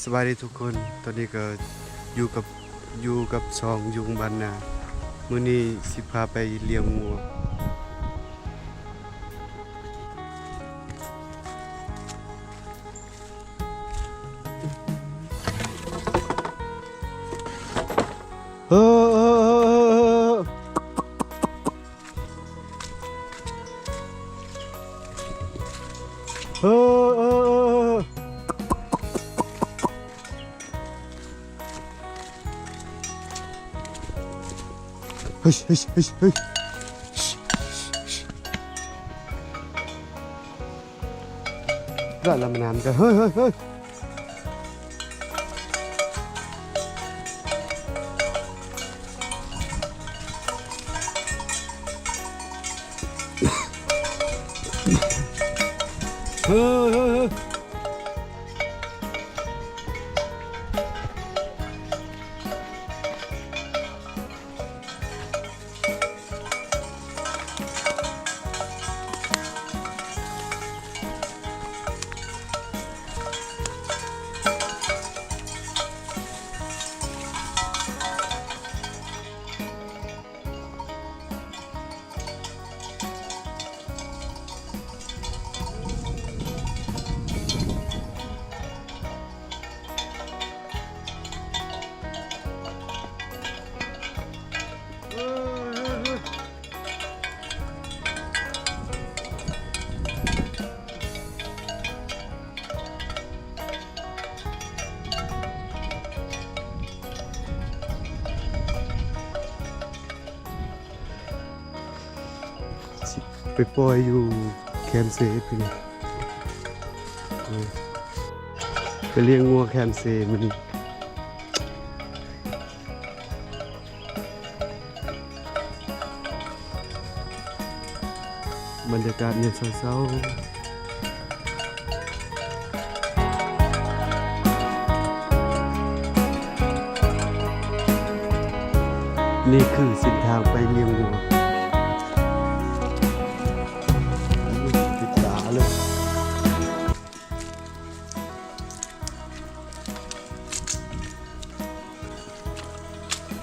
สวัสดีทุกคนตอนนี้ก็อยู่กับซองยุงบ้านนามื้อนี้สิพาไปเลี้ยงงัวเออเออเฮ้ยเฮ้ยเฮ้ยเฮ้ยได้ละมันน้ำกันเฮ้ยเฮ้ยเฮ้ยเฮ้ยไปปล่อยอยู่แคมเซฟพี่ไปเลี้ยงงัวแคมเซมันบรรยากาศเนี่ยเศร้าๆนี่คือเส้นทางไปเลี้ยงงัวติดตาเลย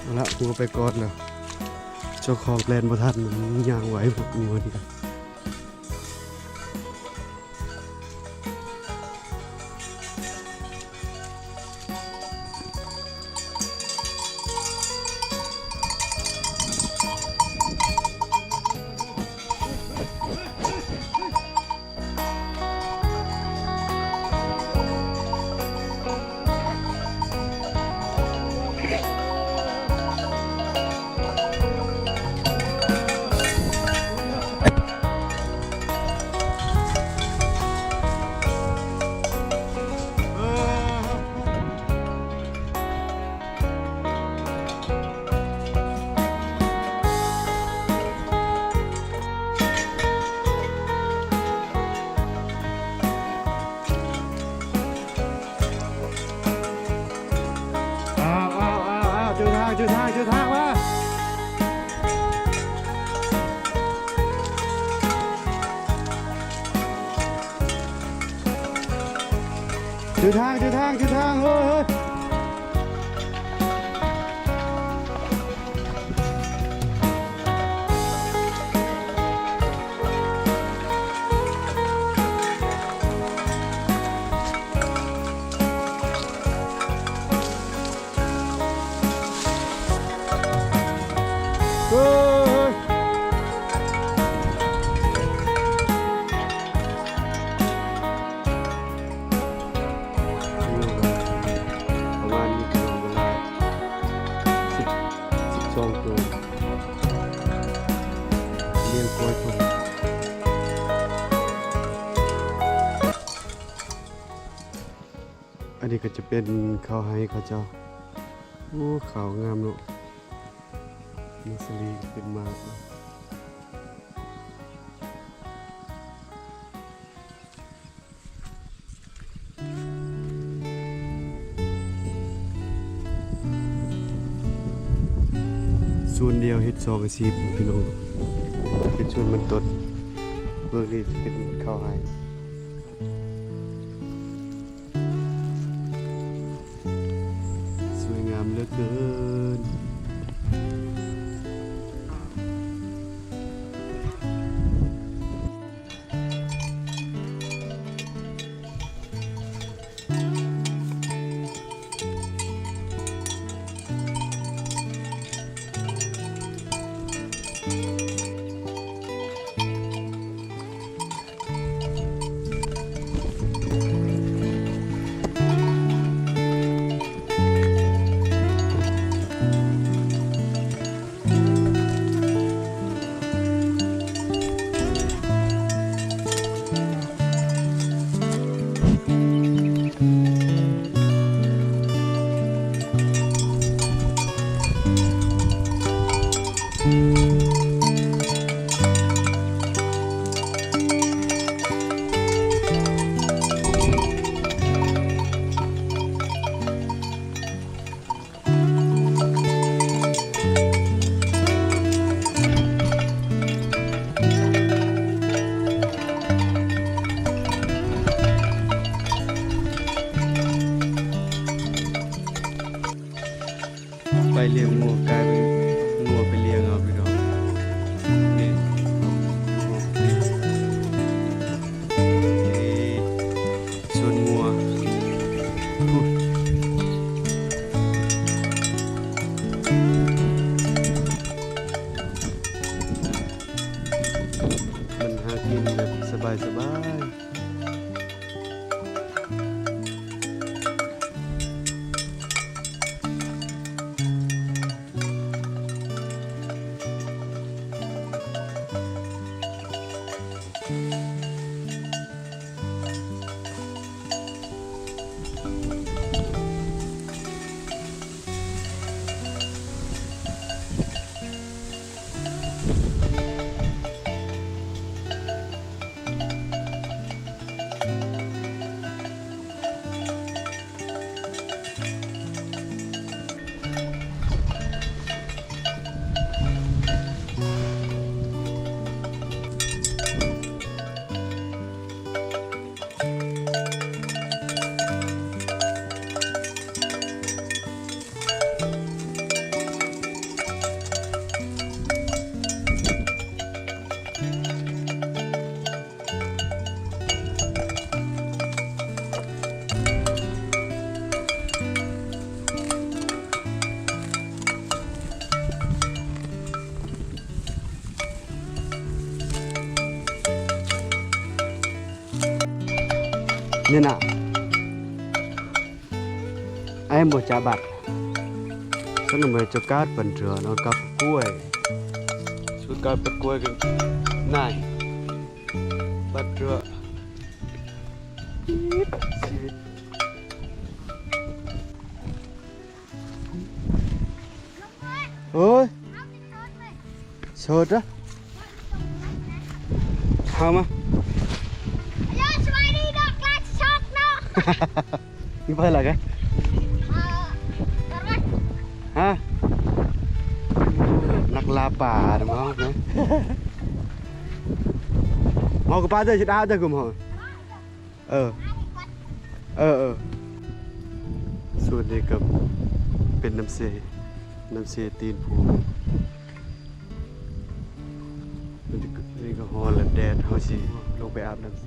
เอาละงัวไปก่อนแล้วเจ้าของแลนด์บ่ทันมันย่างไหวพวกงัวนี่กันจุดทางว่าจุดทางเฮ้ยเลี้ยงกล้วยชมอันนี้ก็จะเป็นข้าวไฮข้าวเจ้าโอ้ขาวงามเนาะมิสลีเป็นมากส่วนเดียวเฮ็ด2อาชีพพี่น้องเป็นส่วนมันตดเบิ่งนี่เป็นข้าวไฮ ลือเกินไปเลี้ยงงัวกลายเป็นงัวไปเลี้ยงเอาพี่น้องนี่ส่วนงัวมันหากินแบบสบายนี่น่ะไอ้หมดจาบัดสนมเจ้ากาดปันเถื่อนเอากับกล้วยสุดกาดปัดกล้วยกันน่ายปัดเถื่อโอ้ยโสดอ่ะเข้ามานี่ไปละกันฮะนักลาป่านะมั้งนะmau ke pasar sudah ada ke mau ส่วนนี้ก็เป็นน้ำเสตีนผูนี่ก็ฮอลแดดเฮาสิลงไปอาบน้ำเส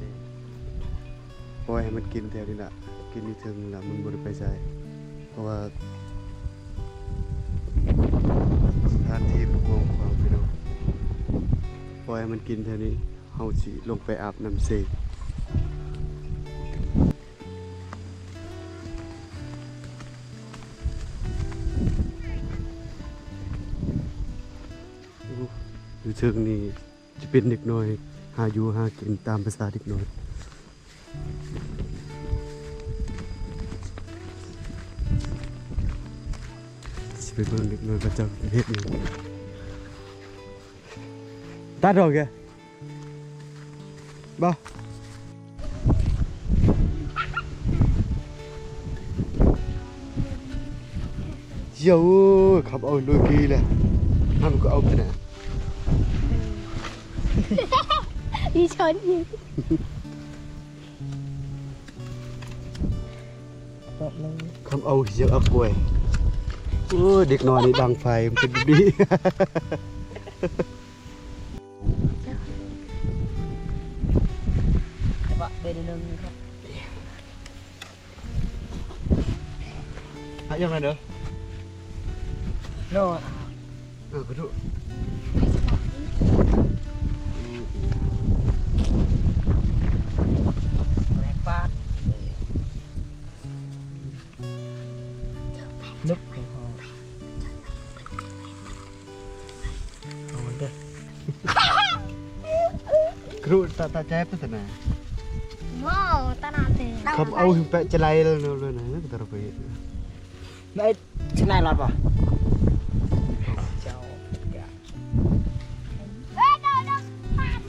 ปล่อยให้มันกินแถวนี้ล่ะกินนี่ถึงล่ะมันบ่ได้ไปไสเพราะว่าสถานที่มันกว้างขวางพี่น้องปล่อยให้มันกินแถวนี้เฮาสิลงไปอาบน้ำเสอยู่ถึงนี่จะเป็นเด็กน้อยหาอยู่หากินตามภาษาเด็กน้อยสิไปเบิ่งเด็กน้อยก็จะเฮ็ดหยังตัดออกแกบ่เจ้าขับเอาลุยกีแหละมันก็เอาไปน่ะอีชนอีคำเอาเยอะเอากล้วย โอ้เด็กน้อยนี่ดังไฟมันเป็นแบบนี้ แต่ว่าเบนนึงครับ ยังไงเด้อ โน่ กระดู แรกป้านึกของเขาเอามันเด้อก ระดูตาแจ๊บตั้งแต่ไหน โม่ตนาเต เขาเอาหิมแปะจะไล่เลยนะก็ตระไป ได้ชิ้นไหนรอดป่ะเจ้า เอ้ยเดินปาด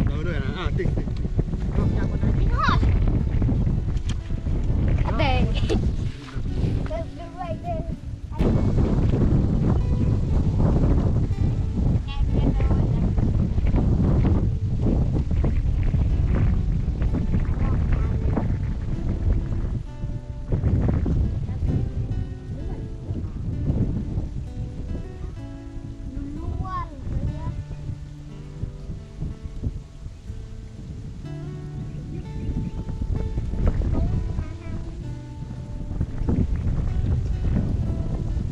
เราด้วยนะติ๊ก พี่ฮอดเด้งเดินด้วยเด้ง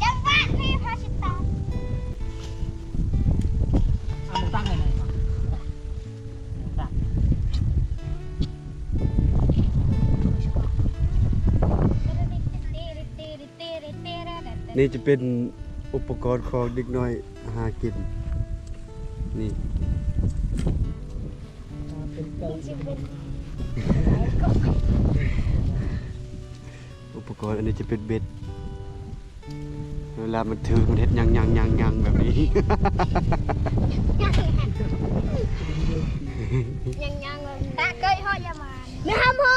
จังหวะนี่พาชิตา เอามันตั้งยังไงมาตั้ง นี่จะเป็นอุปกรณ์ของเด็กน้อยหากินนี่ เป็นเกลือ อุปกรณ์อันนี้จะเป็นเบ็ดเวลามันถือมันเฮ็ดยังแบบนี้ ยังตาเกยฮอดยามาไม่ทำฮอ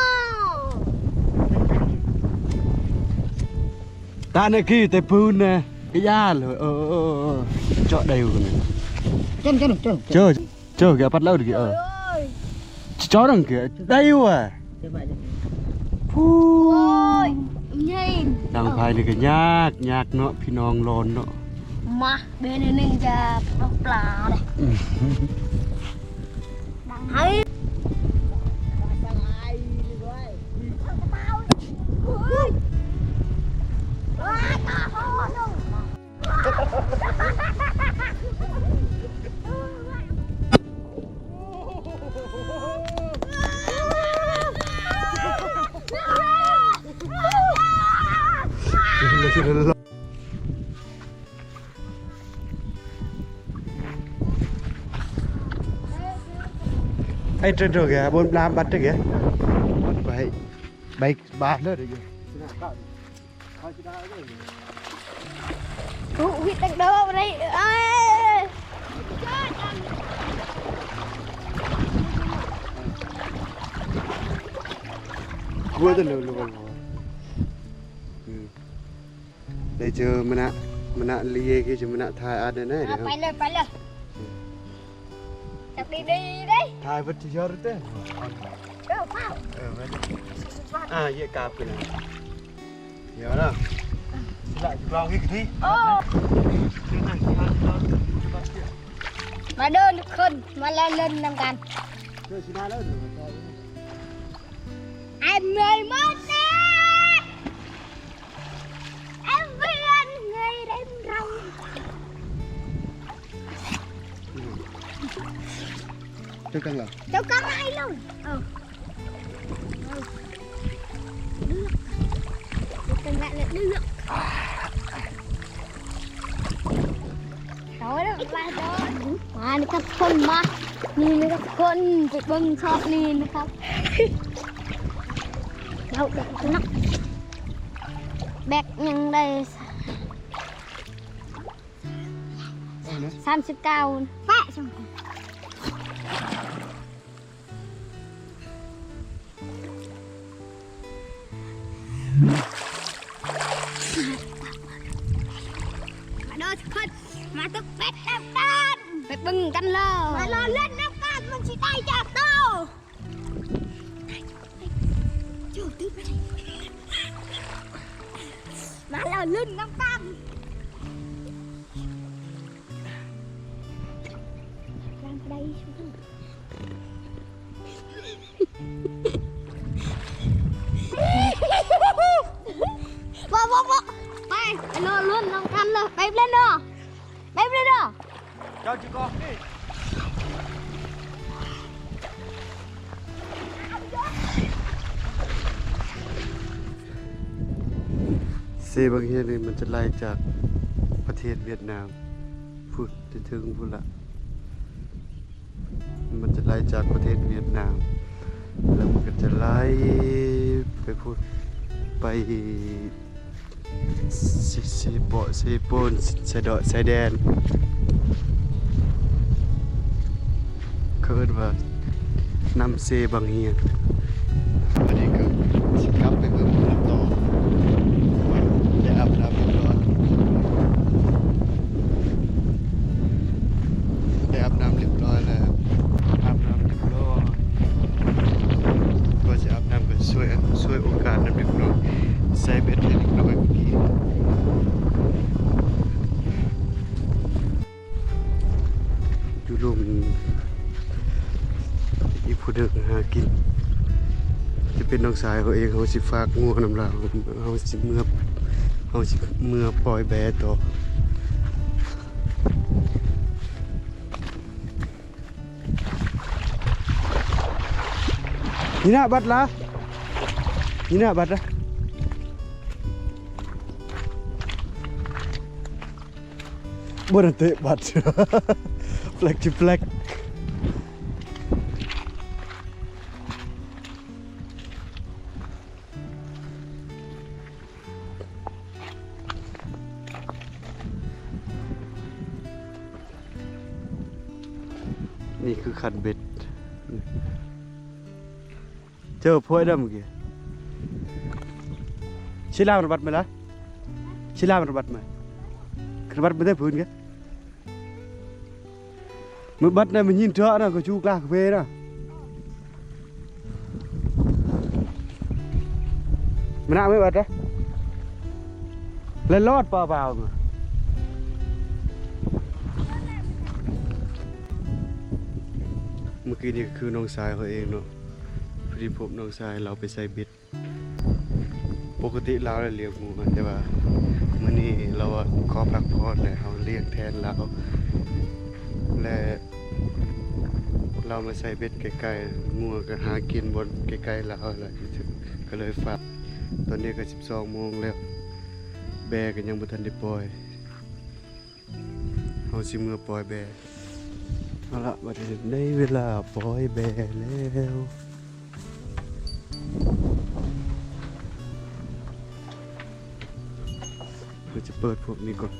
ตาเนี่ยขี้แต่พื้นนะcái da rồi chọ đều rồi này chơi kìa bắt lâu được kìa chó đằng kìa đây à เจ้าบ้านจะ Phu. โอ้ยยิง ดังไฟเลยก็ยากเนาะพี่น้องร้อนเนาะ มาเบนหนึ่งจะเอาปลาเลยดังเฮ้ยตาพ่อลง ไอ้เจ้าตัวแกบนน้ำบัดตัวแกไปใบบาดเลยเดี๋ยว วิตังเดิมเลยเอ้ย กลัวตัวเร็วได้เจอมันนะเลียกี่จะมันนะทายอันไหนเดี๋ยว ไปเลยจับดีดิ ทายวัตถุยอดเต้ เป้า ไม่เยี่ยกาบกันนะเดี๋ยวนะlạiลองอีกที โอ้มาเดินขึ้นมาเล่นนำกัน เจอชนะแล้ว ไอ้เมย์มดนะไอ้เวียนไงได้เรา เจ้ากันเหรอ เจ้าก็ให้เลยเป็นแบบเลือกrồi đó ba đóมานี่ครับคนมานี่นะครับคนจะเบิ่งชอบนี่นะครับเราเด็กนักแบกยังได้39แปะจังมาเด้อทุกคนมาตึกเป็ดน้ำกันไปบึงกันเลยมารอเล่นน้ำกันมันสิได้จากโต มาแล้วลื่นน้ำกันร่างใดชุดบอกไปรอลื่นน้ำกันเลยไปเล่นเด้อไปเล่นเด้อ เจ้าจิกอนี่เซบางเฮียนี่มันจะไล่จากประเทศเวียดนามพูดถึงพูดละมันจะไล่จากประเทศเวียดนามแล้วมันก็จะไล่ไปพูดไปซีโปนชายแดนเขาเรียกว่าน้ำเซบางเฮียนอันนี้ก็สิกลับไปเบิ่งน้ำต่อได้อาบน้ำเรียบร้อยได้อาบน้ำเรียบร้อยแล้วอาบน้ำเรียบร้อยก็จะอาบน้ำกันช่วยโอกาสน้ำเรียบร้อยใส่เบ็ดให้เรียบร้อยเมื่อกี้อยู่ลุมอีผู้เดินหากินจะเป็นน้องสายเขาเองเขาสิฝากงัวน้ำลาวเขาสิเมื่อปล่อยแบต่อนี่นะบัดละนี่นะบัดละบ่ได้เตะบัดแฟลกจิแฟลกนี่คือคันเบ็ดเจอพวยดำเมื่อกี้ชิลามันบัดไหมล่ะชิลามันบัดไหมคือบัดไม่ได้พื้นกันมือบัดเนี่ยมันยินเถอะนะก็ชูกล้ากาแฟนะมันน่าไม่บัดนะแล้วรอดเปล่าๆมาเมื่อกี้นี่คือน้องสายเขาเองเนาะพอดีพบน้องสายเราไปใส่เบ็ดปกติเราเลี้ยงหมูแต่ว่ามื้อนี้เราขอพักผ่อนแล้วเราเลี้ยงแทนเราและเรามาใส่เบ็ดใกล้ๆหมูก็หากินบนใกล้ๆเราอะไรก็เลยฝากตอนนี้ก็ 12 โมงแล้วแบก็ยังบ่ทันได้ปล่อยเฮาสิมื้อปล่อยแบเอาละบัดนี้ได้เวลาปล่อยแบแล้วเราจะเปิดพวกนี้ก่อน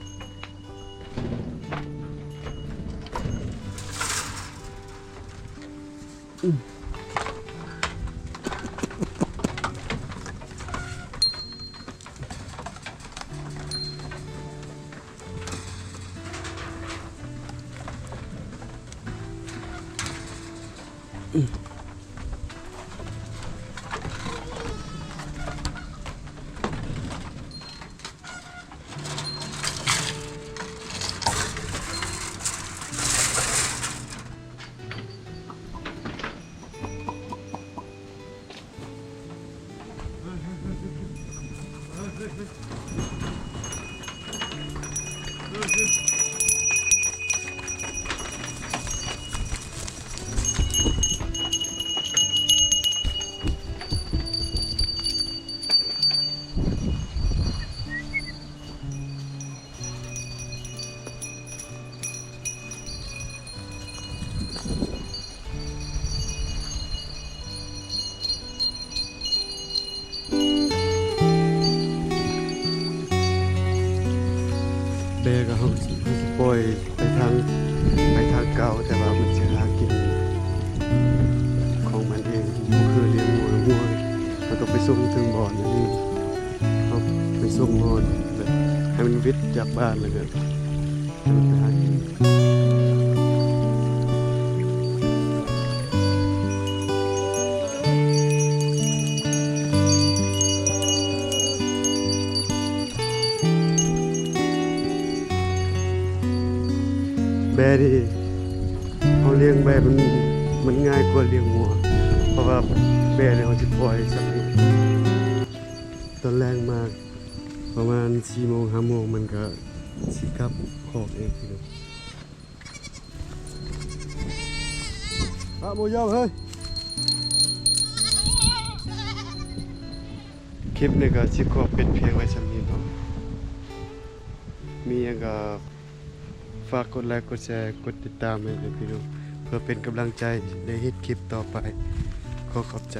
แบก็เขาสิปล่อยไปทางเก่าแต่ว่ามันจะหากินของมันเองก็คือเลี้ยงงัวมันต้องไปส่งถึงบ่อนนี่เขาไปส่งบ่อนแบบให้มันวิทย์จากบ้านแล้วก็ให้มันไปหากิน แบะนี่เขาเลี้ยงแบะมันง่ายกว่าเลี้ยงวัวเพราะว่าแบะเนี่ยเขาจะปล่อยสักนิดตอนแรงมากประมาณ4 โมง 5 โมงมันก็สิกลับคอกเองพี่น้องโมยอมเฮ้ยคลิปนี้ก็สิขอเป็นเพียงไว้สำนี้เนาะมีหยังก็ฝากกดไลค์กดแชร์กดติดตามให้ด้วยพี่น้องเพื่อเป็นกำลังใจในเฮ็ดคลิปต่อไปขอขอบใจ